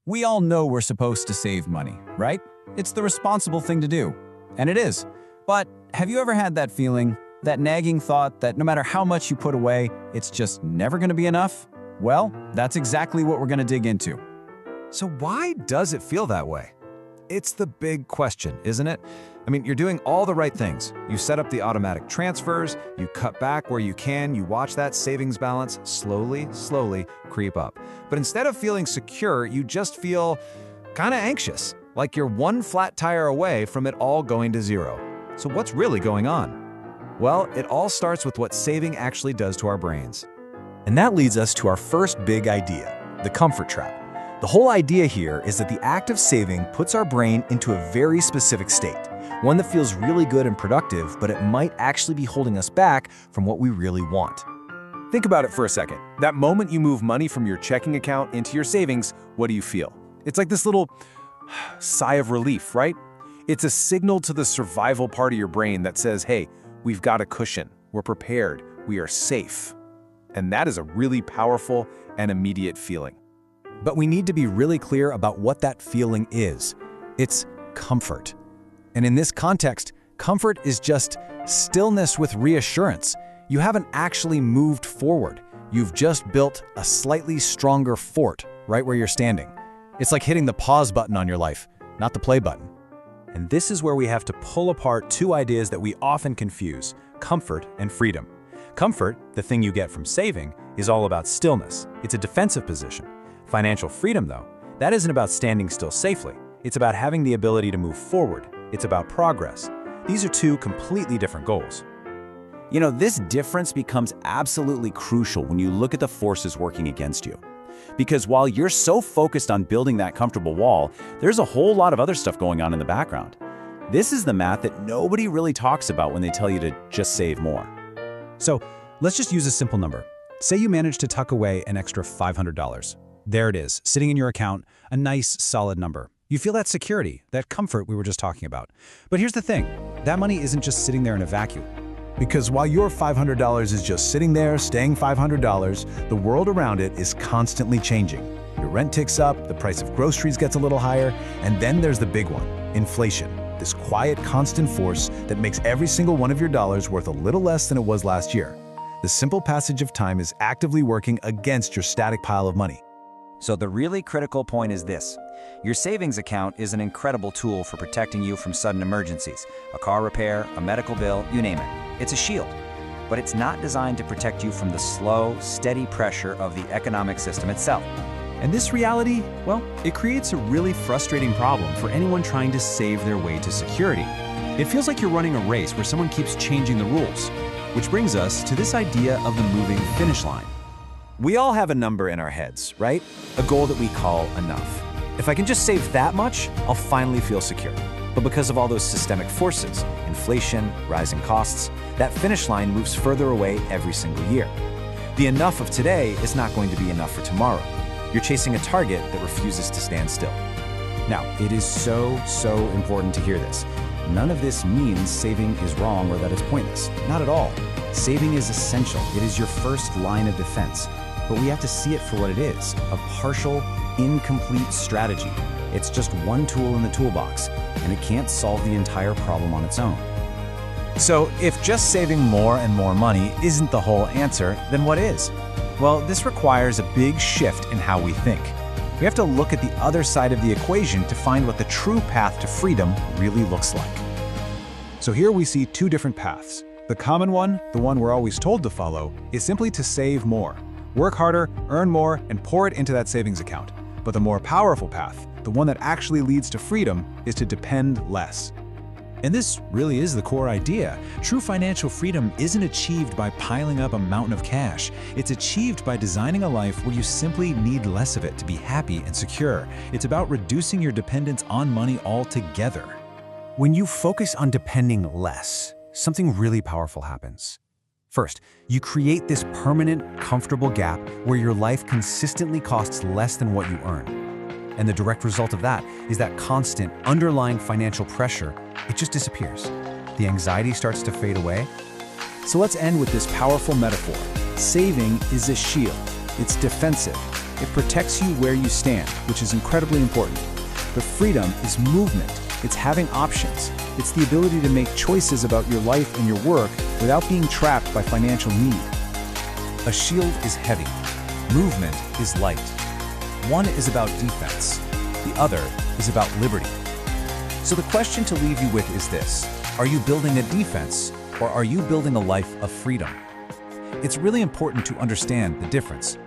We all know we're supposed to save money, right? It's the responsible thing to do. And it is. But have you ever had that feeling, that nagging thought that no matter how much you put away, it's just never going to be enough? Well, that's exactly what we're going to dig into. So why does it feel that way? It's the big question, isn't it? I mean, you're doing all the right things. You set up the automatic transfers, you cut back where you can, you watch that savings balance slowly creep up. But instead of feeling secure, you just feel kind of anxious, like you're one flat tire away from it all going to zero. So what's really going on? Well, it all starts with what saving actually does to our brains. And that leads us to our first big idea, the comfort trap. The whole idea here is that the act of saving puts our brain into a very specific state, one that feels really good and productive, but it might actually be holding us back from what we really want. Think about it for a second. That moment you move money from your checking account into your savings, what do you feel? It's like this little sigh of relief, right? It's a signal to the survival part of your brain that says, hey, we've got a cushion, we're prepared, we are safe. And that is a really powerful and immediate feeling. But we need to be really clear about what that feeling is. It's comfort. And in this context, comfort is just stillness with reassurance. You haven't actually moved forward. You've just built a slightly stronger fort right where you're standing. It's like hitting the pause button on your life, not the play button. And this is where we have to pull apart two ideas that we often confuse, comfort and freedom. Comfort, the thing you get from saving, is all about stillness. It's a defensive position. Financial freedom, though, that isn't about standing still safely. It's about having the ability to move forward. It's about progress. These are two completely different goals. You know, this difference becomes absolutely crucial when you look at the forces working against you. Because while you're so focused on building that comfortable wall, there's a whole lot of other stuff going on in the background. This is the math that nobody really talks about when they tell you to just save more. So let's just use a simple number. Say you manage to tuck away an extra $500. There it is, sitting in your account, a nice, solid number. You feel that security, that comfort we were just talking about. But here's the thing, that money isn't just sitting there in a vacuum. Because while your $500 is just sitting there, staying $500, the world around it is constantly changing. Your rent ticks up, the price of groceries gets a little higher, and then there's the big one, inflation. This quiet, constant force that makes every single one of your dollars worth a little less than it was last year. The simple passage of time is actively working against your static pile of money. So the really critical point is this. Your savings account is an incredible tool for protecting you from sudden emergencies. A car repair, a medical bill, you name it. It's a shield. But it's not designed to protect you from the slow, steady pressure of the economic system itself. And this reality, well, it creates a really frustrating problem for anyone trying to save their way to security. It feels like you're running a race where someone keeps changing the rules, which brings us to this idea of the moving finish line. We all have a number in our heads, right? A goal that we call enough. If I can just save that much, I'll finally feel secure. But because of all those systemic forces, inflation, rising costs, that finish line moves further away every single year. The enough of today is not going to be enough for tomorrow. You're chasing a target that refuses to stand still. Now, it is so important to hear this. None of this means saving is wrong or that it's pointless. Not at all. Saving is essential. It is your first line of defense. But we have to see it for what it is, a partial, incomplete strategy. It's just one tool in the toolbox, and it can't solve the entire problem on its own. So if just saving more and more money isn't the whole answer, then what is? Well, this requires a big shift in how we think. We have to look at the other side of the equation to find what the true path to freedom really looks like. So here we see two different paths. The common one, the one we're always told to follow, is simply to save more. Work harder, earn more, and pour it into that savings account. But the more powerful path, the one that actually leads to freedom, is to depend less. And this really is the core idea. True financial freedom isn't achieved by piling up a mountain of cash. It's achieved by designing a life where you simply need less of it to be happy and secure. It's about reducing your dependence on money altogether. When you focus on depending less, something really powerful happens. First, you create this permanent, comfortable gap where your life consistently costs less than what you earn. And the direct result of that is that constant, underlying financial pressure, it just disappears. The anxiety starts to fade away. So let's end with this powerful metaphor. Saving is a shield. It's defensive. It protects you where you stand, which is incredibly important. But freedom is movement. It's having options. It's the ability to make choices about your life and your work without being trapped by financial need. A shield is heavy. Movement is light. One is about defense. The other is about liberty. So the question to leave you with is this: are you building a defense, or are you building a life of freedom? It's really important to understand the difference.